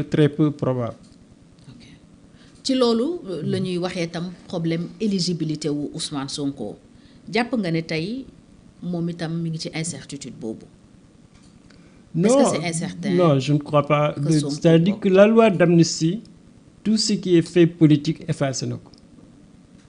très peu probable. ok ci loolu la ñuy waxee tam problème éligibilité wu Ousmane Sonko jàpp nga ne tey moom itam mi ngi ci incertitude boobu. Non, est-ce que c'est incertain? Non, je ne crois pas. que Sonko C'est-à-dire que la loi d'amnistie, tout ce qui est fait politique effacé na ko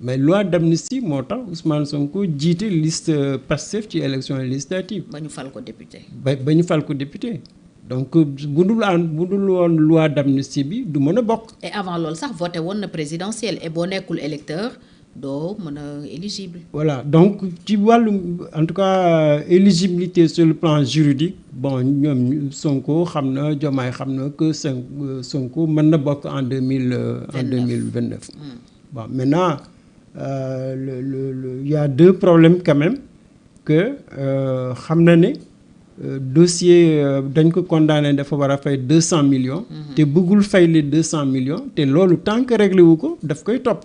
mais loi d'amnistie moo tax Ousmane Sonko jiite liste Pastef ci élection législative. ba ñu fal ko député. ba ñu fal ko député donc bu dul woon loi d'amnistie bi du mën a bokk. et avant loolu sax voté woon na présidentielle et boo nekkul électeur doo mën a éligible. Voilà donc ci wàllu en tout cas éligibilité sur le plan juridique bon ñoom Sonko xam na Diomaye xam na que Sonko mën na bokk en 2029. Bon maintenant il y a deux problèmes quand même que xam na ne dossier dañ ko condamné dafa war a fay 200 millions. te bëggul fay les 200 millions te loolu tant que réglé wu ko daf koy topp.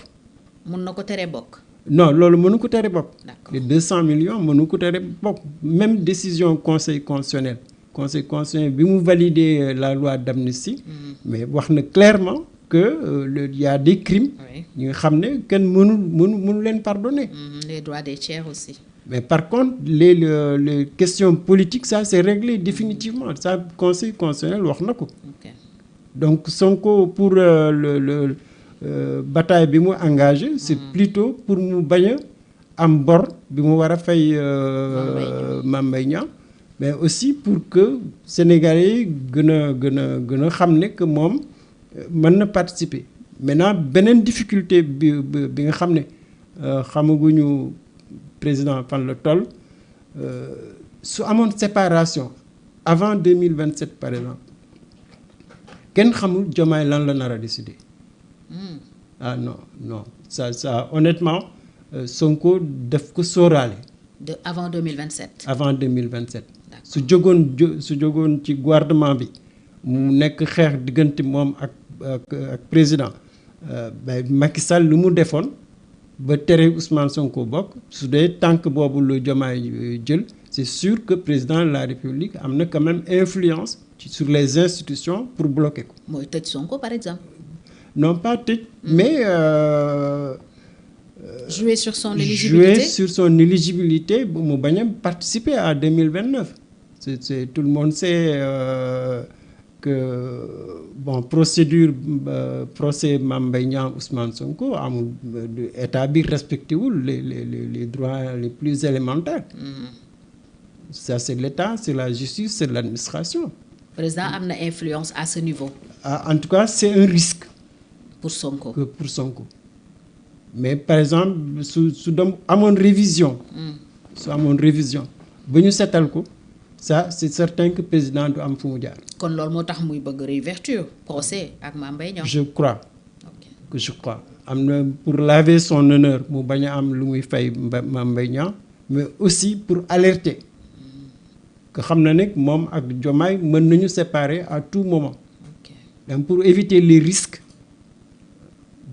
mun na ko teree bokk. non loolu mënu ko tere bopp. D'accord. les 200 millions mënu ko tere bopp même décision conseil constitutionnel bi mu valider la loi d'amnistie. mais wax na clairement que il y a des crimes. oui ñi nga xam ne kenn mënu leen pardonner. les droits des tiers aussi. mais par contre les questions politiques ça c'est réglé définitivement ça conseil constitutionnel wax na ko. ok donc Sonko pour bataille bi mu engagé c'est plutôt pour mu bañ a am bor bi mu war a fay Mame Mbaye Niang mais aussi pour que Sénégalais yi gën a xam ne que moom mën na participer maintenant beneen difficulté bi nga xam ne xamaguñu président fan la toll su amoon séparation avant 2027 par exemple kenn xamul Diomaye lan la nar a décider. Ah non ça honnêtement Sonko daf ko sóoraale. avant 2027. avant 2027. D'accord. su jógoon ci gouvernement bi mu nekk xeex diggante moom ak président Macky Sall lu mu defoon ba tere Ousmane Sonko bokk su dee tànk boobu lu Diomaye jël c'est sûr que président de la République am na quand même influence sur les institutions pour bloquer ko. mooy tëj Sonko par exemple. non pas tëj mais jouer sur son éligibilité. jouer sur son éligibilité mu bañ a participer à 2029 c'est tout le monde sait que bon procédure procès Mame Mbaye Niang Ousmane Sonko amul état bi respecté wul les droits les plus élémentaires. Ça c'est l'État c'est la justice c'est l'administration. président am na influence à ce niveau. En tout cas c'est un risque. pour Sonko. que pour Sonko mais par exemple su doon amoon révision. su amoon révision ba ñu setal ko ça c'est certain que président du am fu mu jaar. kon loolu moo tax muy bëgg réouverture procès ak Mame Mbaye Niang. je crois ok que je crois am na pour laver son honneur mu bañ a am lu muy fay Mame Mbaye Niang mais aussi pour alerter que xam na ne moom ak Diomaye mën nañu séparer à tout moment. ok donc pour éviter les risques.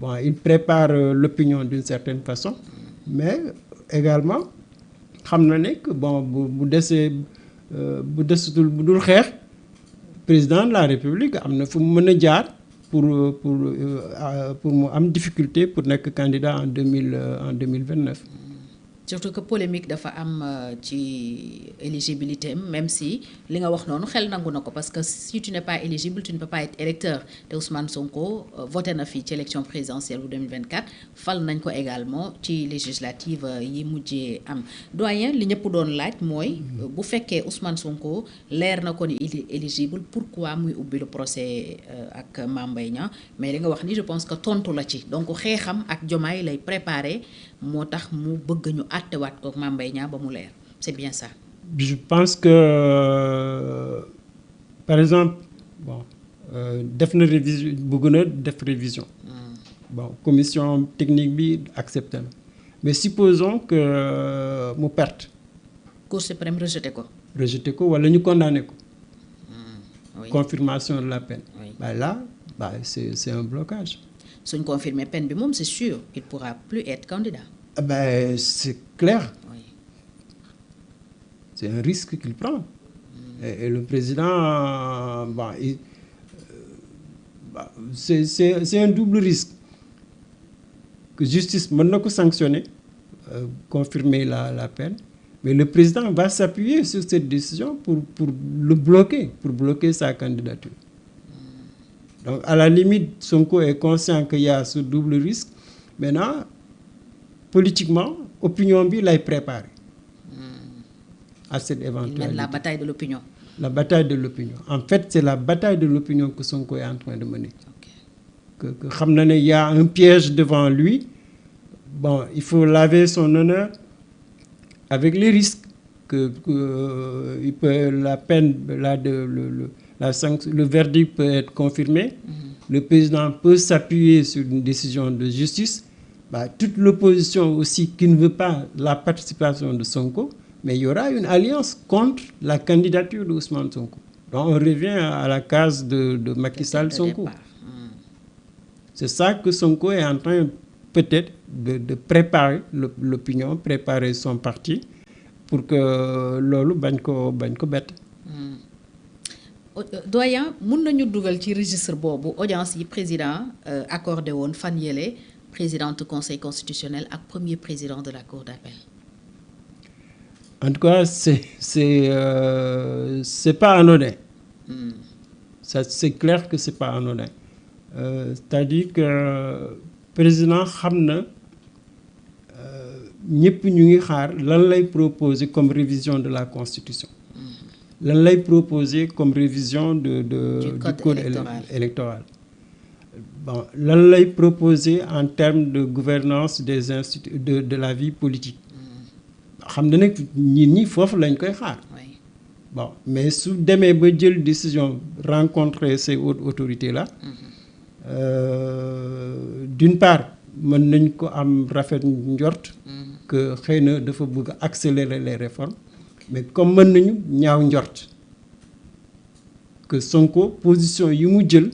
Bon, il prépare l'opinion d'une certaine façon mais également xam na ne que bon bu desutul bu dul xeex président de la République am na fu mu mën a jaar pour mu am difficulté pour nekk candidat en 2029. surtout que polémique dafa am ci éligibilité am même si li nga wax noonu xel nangu na ko parce que si tu n'es pas éligible tu ne peux pas être électeur te Ousmane Sonko voté na fii ci élection présidentielle bu 2024 fal nañ ko également ci législative yi mujjee am doyen li ñëpp doon laaj mooy bu fekkee Ousmane Sonko leer na ko ni il est éligible pourquoi muy ubbi le procès ak Mame Mbaye Niang mais li nga wax ni je pense que tontu la ci donc xeexam ak Diomaye lay préparer moo tax mu bëgg ñu àttewaat ko Mame Mbaye Niang ba mu leer c'est bien ça. Je pense que par exemple bon def na révision bëgg na def révision. Bon commission technique bi accepté na mais supposons que mu perte. Cour suprême rejeté ko. rejeté ko wala ñu condamné ko. Oui. Confirmation de la peine. Oui. Là c'est un blocage. suñ confirmer peine bi moom c'est sûr il pourra plus être candidat. C'est clair. Oui. C'est un risque qu'il prend. Et le président c'est un double risque que justice mën na ko sanctionner confirmer la peine, mais le président va s'appuyer sur cette décision pour bloquer sa candidature. Donc à la limite Sonko est conscient qu'il y a ce double risque. Maintenant politiquement opinion bi lay préparer à cette éventualité. La bataille de l'opinion. La bataille de l'opinion. En fait, c'est la bataille de l'opinion que Sonko est en train de mener. Que xam na ne y a un piège devant lui. Bon, il faut laver son honneur avec les risques que il peut la peine le verdict peut être confirmé. Le président peut s'appuyer sur une décision de justice. Toute l'opposition aussi qui ne veut pas la participation de Sonko, mais il y aura une alliance contre la candidature de Ousmane Sonko. Donc on revient à la case de Macky Sall Sonko. C'est ça que Sonko est en train peut-être de préparer l'opinion, préparer son parti pour que loolu bañ ko bett. Doyen mun nañu dugal ci registre boobu audience yi président accordé woon fan yële présidente du conseil constitutionnel ak premier président de la cour d'appel. En tout cas c'est pas anodin. Ça c'est clair que c'est pas anodin. C'est-à-dire que président xam na ñëpp ñu ngi xaar lan lay proposer comme révision de la constitution. Lan lay proposer comme révision du code électoral. Bon, lan lay proposer en termes de gouvernance des instituts de la vie politique. Xam na nag ñi foofu lañ koy xaar. Bon, mais su demee ba jël décision rencontrer ces hautes autorités là. D'une part mën nañ ko am rafet njort que xëy na dafa bëgg accélérer les réformes, mais comme mën nañu ñaaw njort que Sonko position yi mu jël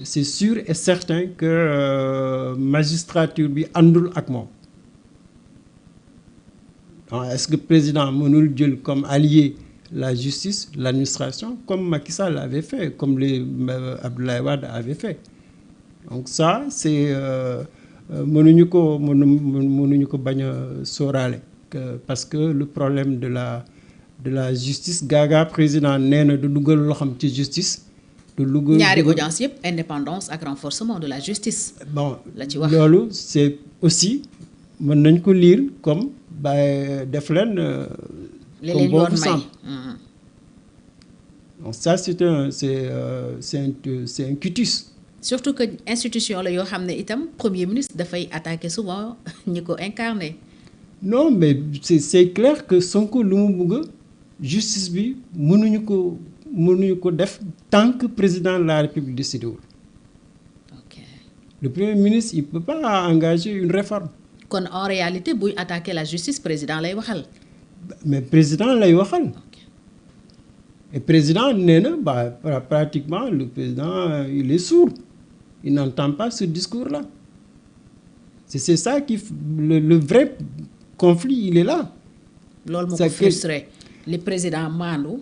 c'est sûr et certain que magistrature bi àndul ak moom. Est-ce que président mënul jël comme allié la justice, l'administration, comme Macky Sall avait fait, comme Abdoulaye Wade avait fait. Donc ça c'est mënuñu ko bañ a sóoraale parce que le problème de la justice gaaga président nee na du dugal loxoom ci justice. ñaari audience yëpp indépendance ak renforcement de la justice. Bon la ci wax loolu c'est aussi mën nañ ko lire comme def leen. comme bon vous semble. Donc ça c'est un quitus. Surtout que institution la yoo xam ne itam premier ministre dafay attaquer souvent ñi ko incarné. Non mais c'est clair que Sonko lu mu bëgg justice bi mënuñu ko def tant que président de la République décidé wul. Ok. Le premier ministre il peut pas engager une réforme. Kon en réalité buy attaquer la justice président lay waxal. Mais président lay waxal. Et président nee na pratiquement le président il est sourd. Il n'entend pas ce discours-là. C'est ça qui le vrai conflit il est là. loolu moo ko frustré le président maandu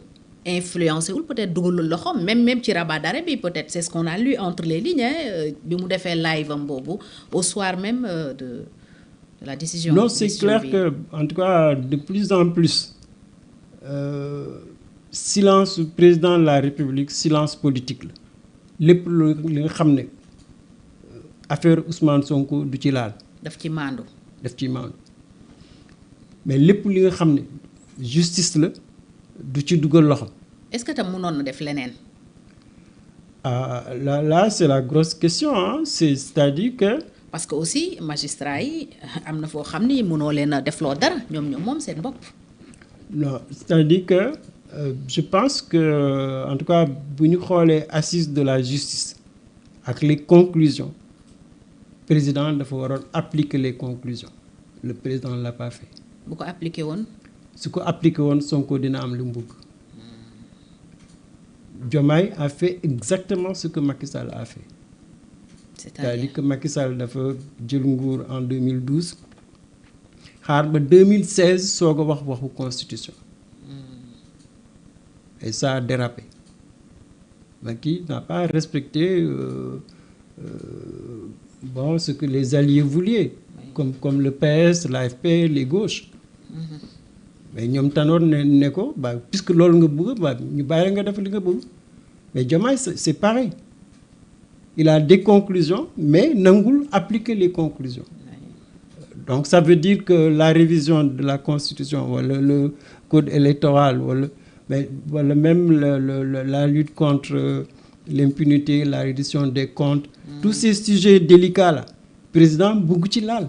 influencé wul peut-être dugalul loxoom même ci rabat d'arrêt bi peut-être c'est ce qu'on a lu entre les lignes bi mu defee live am boobu au soir même de la décision. Non c'est clair que en tout cas de plus en plus silence président de la République silence politique la lépp li nga xam ne affaire Ousmane Sonko du ci laal. daf ci maandu. Mais lépp li nga xam ne justice la du ci dugal loxo. Est-ce que tam mënoon na def leneen. Là c'est la grosse question c'est-à-dire que. Parce que aussi magistrat yi am na foo xam ni mënoo leen a defloo dara ñoom moom seen bopp. Non c'est-à-dire que je pense que en tout cas bu ñu xoolee assises de la justice ak les conclusions président dafa waroon appliquer les conclusions le président ne l'a pas fait. bu ko appliqué woon. su ko appliqué woon Sonko dina am lu mu bëgg. Diomaye a fait exactement ce que Macky Sall a fait. C'est-à-dire que Macky Sall dafa jël nguur en 2012 xaar ba 2016 soog a waxu constitution. Et ça a dérapé. Macky n'a pas respecté bon, ce que les alliés voulaient, comme le PS, l'AFP, les gauches. Mais ñoom tanoon ne ko ba puisque loolu nga bëgg ba ñu bàyyi nga def li nga bëgg mais Diomaye c'est pareil il a des conclusions mais nangul appliquer les conclusions. Donc ça veut dire que la révision de la constitution wala le code électoral wala même la lutte contre l'impunité, la reddition des comptes, tous ces sujets délicats là président bugg ci laal.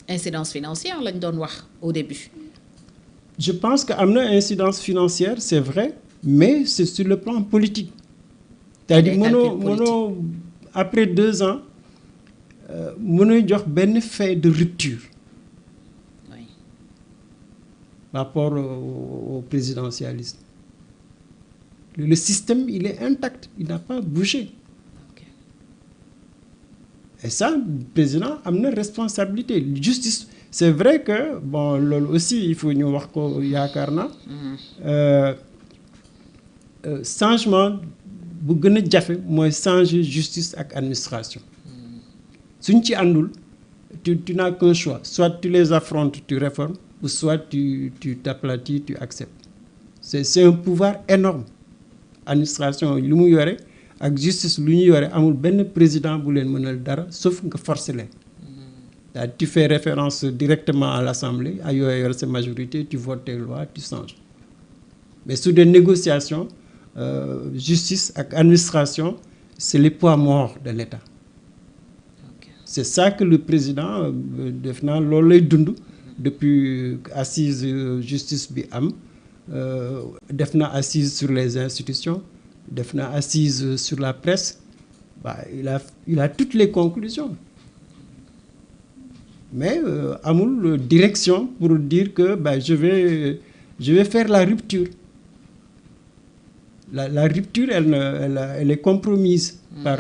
Incidence financière lañ doon wax au début. Je pense que am na incidence financière c'est vrai mais c'est sur le plan politique. C'est-à-dire mënoo après 2 ans mënoo jox benn fait de rupture. Oui. Par rapport au présidentialisme. Le système il est intact il n'a pas bougé. Okay. Et ça le président am na responsabilité justice. C'est vrai que bon loolu aussi il faut ñu wax ko yaakaar na changement bu gën a jafe mooy changer justice ak administration suñ ci àndul tu n'as qu'un choix soit tu les affrontes tu réformes ou soit tu t'aplatis tu acceptes c'est un pouvoir énorme administration lu mu yore ak justice lu ñu yore amul benn président bu leen mënal dara sauf nga forcer leen. Tu fais référence directement à l'Assemblée, à sa majorité, tu votes tes lois, tu changes. Mais sous des négociations, justice et administration, c'est les poids morts de l'État. Okay. C'est ça que le président def na loolu lay dund depuis assise justice bi am def na assise sur les institutions, def na assise sur la presse. Bah, il a toutes les conclusions. Mais amul direction pour dire que bah, je vais faire la rupture. La rupture elle est compromise par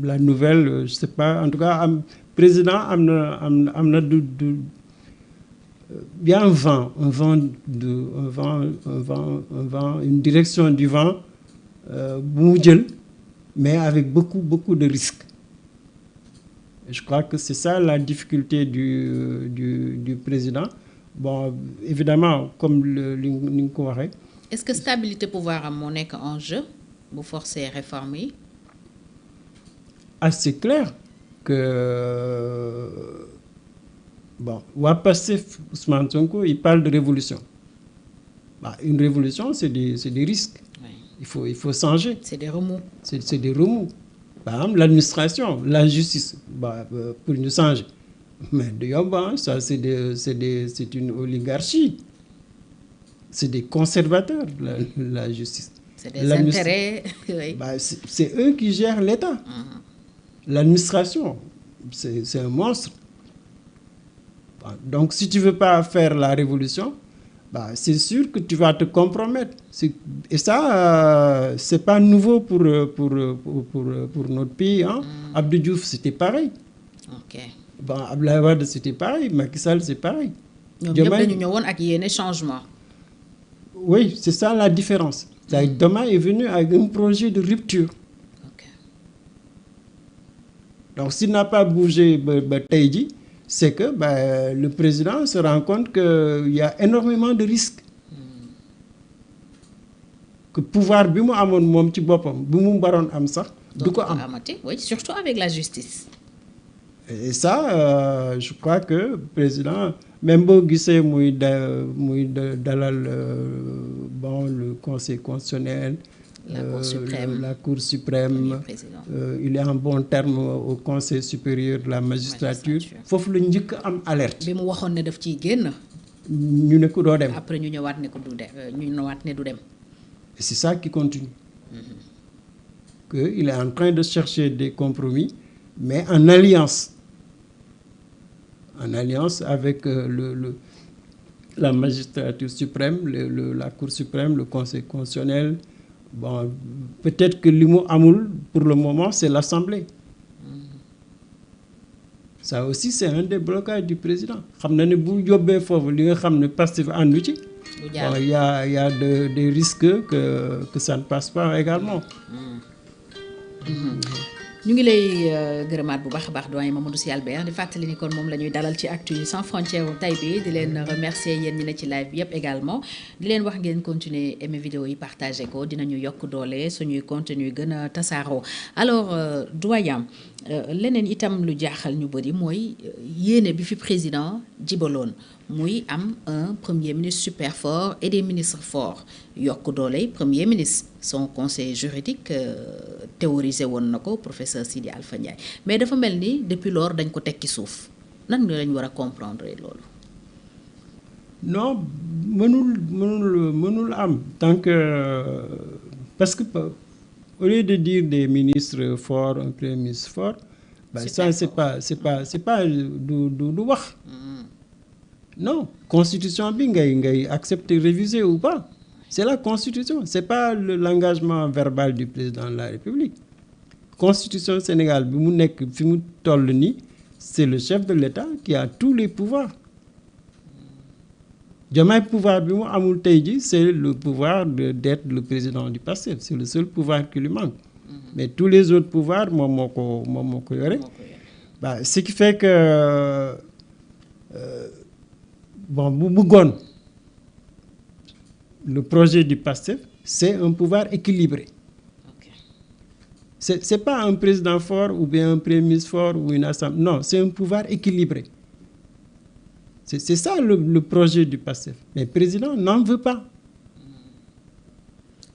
la nouvelle je sais pas en tout cas président am na il y a un vent une direction du vent bu mu jël mais avec beaucoup de risques. Je crois que c'est ça la difficulté du président. Bon, évidemment, comme li nga ko waxee. Est-ce que stabilité pouvoir am moo nekk en jeu bu forcer réforme yi? Ah, c'est clair que bon, waa Pastef Ousmane Sonko il parle de révolution. Bah, une révolution c'est des risques. Oui. Il faut changer. C'est des remous. C'est des remous. Par exemple, l'administration, la justice, bah, pour nous changer. Mais de yomba, ça c'est une oligarchie. C'est des conservateurs, la justice. C'est des intérêts. Oui. Bah, c'est eux qui gèrent l'État. L'administration, c'est un monstre. Bah, donc si tu ne veux pas faire la révolution, bah, c'est sûr que tu vas te compromettre. Et ça, c'est pas nouveau pour notre pays. Hein. Abdou Diouf, c'était pareil. Ok. Bon, Abdoulaye Wade, c'était pareil. Macky Sall, c'est pareil. ñoom ñëpp dañu ñëwoon ak yenn changement. Oui, c'est ça la différence. Diomaye est venu avec un projet de rupture. Okay. Donc s'il n'a pas bougé ba tey ji, c'est que le président se rend compte qu'il y a énormément de risques. Que pouvoir bi mu amoon moom ci boppam bu mu baroon am sax du ko am. Oui, surtout avec la justice. Et ça, je crois que président même boo gisee muy dalal bon le conseil constitutionnel. La Cour suprême. Il est en bon terme au conseil supérieur de la magistrature. Foofu la njëkk am alerte. bi mu waxoon ne daf ciy génn. ñu ne ko doo dem. après ñu ñëwaat ne ko du dem ñu ñëwaat ne du dem. Et c'est ça qui continue. Que il est en train de chercher des compromis mais en alliance avec la magistrature suprême, la Cour suprême, le Conseil constitutionnel. Bon, peut-être que li mu amul pour le moment c'est l'Assemblée. Ça aussi c'est un des blocages du président. Xam na ne bu yóbbee foofu li nga xam ne Pastef àndu ci bon, il y a des risques que ça ne passe pas également. ñu ngi lay gërëmaat bu baax a baax doyen Mamadou Sy Albert di fàttali ni kon moom la ñuy dalal ci Actu sans frontières tey bi di leen remercier yéen ñi ne ci live bi yëpp également di leen wax ngeen continuer aimer vidéo yi partager ko dinañu yokk doole suñuy contenu gën a tasaaroo alors doyen leneen itam lu jaaxal ñu bëri mooy yéene bi fi président jibaloon muy am un premier ministre super fort et des ministres forts yokk doole premier ministre son conseil juridique théorisé woon na ko professeur Sidi Alpha Ndiaye mais dafa mel ni depuis lors dañ ko tekki suuf nan nga lañ war a comprendre loolu. non mënul am tant que parce que au lieu de dire des ministres forts un premier ministre fort ben ça c'est pas du wax. Non, constitution bi ngay accepter réviser ou pas c'est la constitution c'est pas l'engagement verbal du président de la République constitution Sénégal bi mu nekk fi mu toll nii c'est le chef de l'État qui a tous les pouvoirs Diomaye pouvoir bi mu amul tey ji c'est le pouvoir d'être le président du PASTEF c'est le seul pouvoir qui lui manque mais tous les autres pouvoirs moom moo ko yore bah ce qui fait que bon bu bëggoon le projet du PASTEF c'est un pouvoir équilibré c'est pas un président fort ou bien un premier ministre fort ou une assemblée non c'est un pouvoir équilibré c'est ça le projet du PASTEF mais le président n'en veut pas.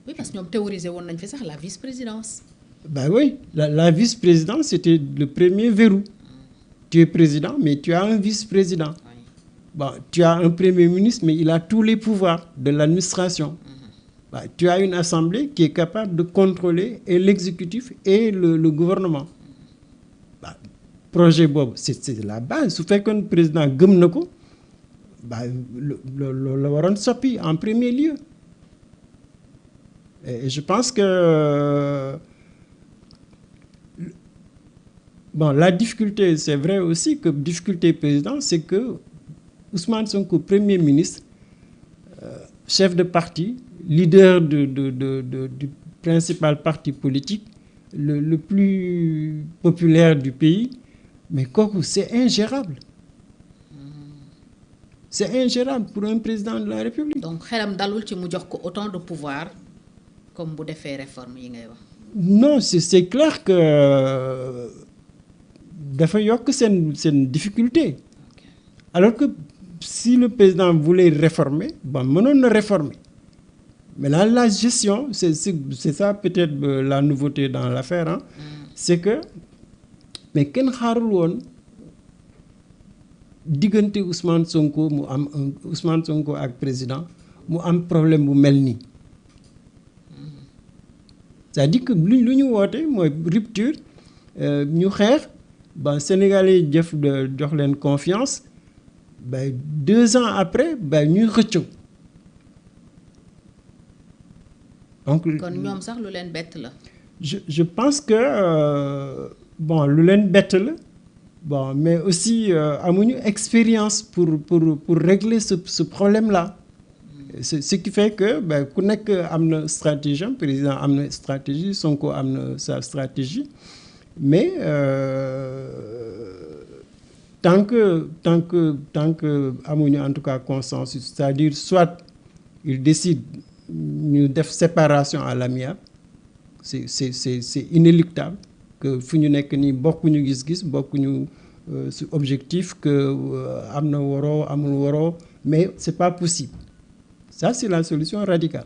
Oui parce que ñoom théorisé woon nañ fi sax la vice-présidence. Ben oui la vice-présidence c'était le premier verrou. Tu es président mais tu as un vice-président. Bon, tu as un premier ministre, mais il a tous les pouvoirs de l'administration. Bah, tu as une assemblée qui est capable de contrôler et l'exécutif et le gouvernement. Bah, projet Bob, c'est la base. Su fekkoon président gëm na ko bah la waroon soppi en premier lieu. Et je pense que bon la difficulté c'est vrai aussi que difficulté président c'est que Ousmane Sonko premier ministre chef de parti leader du principal parti politique le plus populaire du pays mais kooku c'est ingérable pour un président de la République. Donc xelam dalul ci mu jox ko autant de pouvoir comme bu defee réforme yi ngay wax. Non c'est clair que dafa yokk seen difficulté. Alors que si le président voulait réformer bon mënoon na réformer mais là la gestion c'est ça peut-être la nouveauté dans l'affaire hein. C'est que mais kenn xaarul woon diggante Ousmane Sonko mu am Ousmane Sonko ak président mu am problème bu mel nii c'est-à-dire que lu ñu woote mooy rupture ñu xeex ba Sénégalais jox leen confiance. Ben 2 ans après ben ñuy xëccoo donc. kon ñoom sax lu leen bett la. je pense que bon lu leen bett la bon mais aussi amuñu expérience pour régler ce problème là. C'est ce qui fait que ben ku nekk am na stratégie président am na stratégie Sonko am na sa stratégie mais. Tant que amuñu en tout cas consensus c'est-à-dire soit ils décident ñu def séparation à l'amiable c'est inéluctable que fu ñu nekk nii bokkuñu gis-gis bokkuñu objectif que am na waroo amul waroo mais c'est pas possible ça c'est la solution radicale.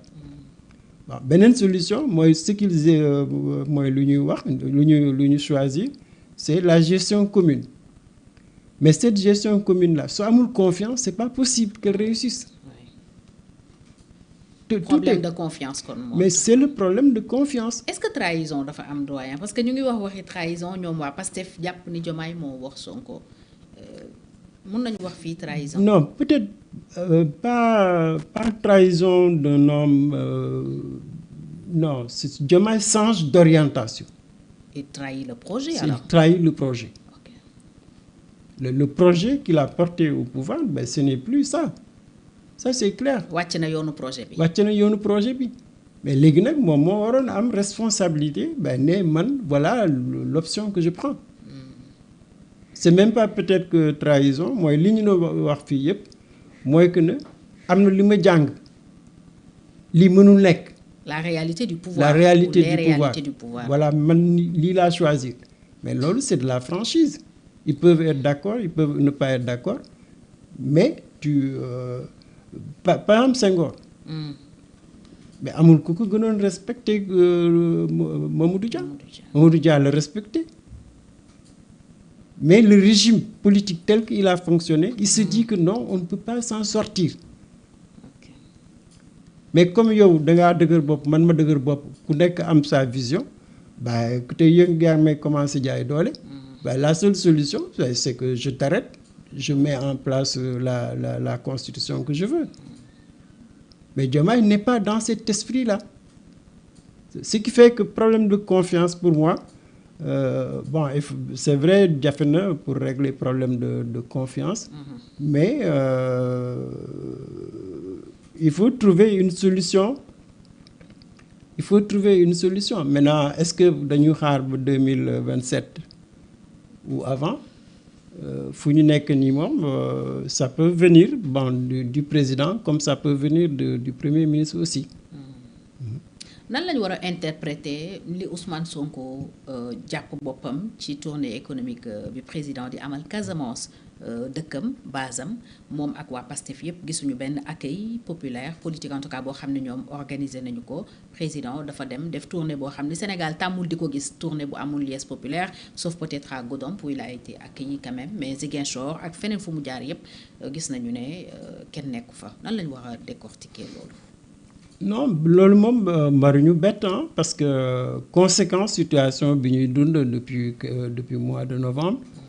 Bon beneen solution mooy ce qu'ils mooy lu ñuy wax lu ñu choisir c'est la gestion commune. Mais cette gestion commune-là, soo amul confiance, c'est pas possible qu'elle réussisse. Problème de confiance kon moom. Mais c'est le problème de confiance. Est-ce que trahison dafa am doyen parce que ñu ngi wax waxi trahison ñoom waa Pastef jàpp ni Diomaye moo wax Sonko mun nañu wax fii trahison. Non peut-être pas trahison d'un homme non c'est Diomaye change d'orientation. Il trahit le projet alors. Il trahit le projet. Le projet qu'il a porté au pouvoir, ben, ce n'est plus ça. ça c'est clair. wàcc na yoonu projet bi. wàcc na yoonu projet bi mais léegi nag moom moo waroon am responsabilité ne man voilà l'option que je prends. C'est même pas peut-être que trahison mooy li ñu doon wax fii yëpp mooy que ne am na li ma jàng lii mënul nekk. La réalité du pouvoir. La réalité ou les du réalités du pouvoir. Voilà man lii laa choisir mais loolu c'est de la franchise. Ils peuvent être d'accord, ils peuvent ne pas être d'accord mais par exemple Senghor. mais amul ku ko gënoon respecté Mamadou Dia. Mamadou Dia le respecté. Mais le régime politique tel qu'il a fonctionné, il se dit que non, on ne peut pas s'en sortir. Okay. Mais comme yow da ngaa dëgër bopp man ma dëgër bopp ku nekk am sa vision bah écoutez yéen yaa may commencé jaay doole. Bah la seule solution c'est que je t'arrête, je mets en place la constitution que je veux. Mais Diomaye n'est pas dans cet esprit-là. Ce qui fait que problème de confiance pour moi. Bon c'est vrai jafe na pour régler problème de confiance. Mais il faut trouver une solution. Il faut trouver une solution. Maintenant est-ce que dañu xaar ba 2027 ou avant fu ñu nekk nii moom ça peut venir bon du président comme ça peut venir du premier ministre aussi. nan lañu war a interpréter li Ousmane Sonko jàpp boppam ci tournée économique bi président di amal Casamance dëkkam basam moom ak waa PASTEF yëpp gisuñu benn accueil populaire politique en tout cas boo xam ne ñoom organiser nañu ko président dafa dem def tournée boo xam ne Sénégal tàmmul di ko gis tournée bu amul liesse populaire sauf peut-être à Goudomp où il a été accueilli quand même mais Ziguinchor ak feneen fu mu jaar yëpp gis nañu ne kenn nekku fa nan lañu war a décortiquer loolu. Non loolu moom mbaruñu bett parce que conséquence situation bi ñuy dund depuis mois de novembre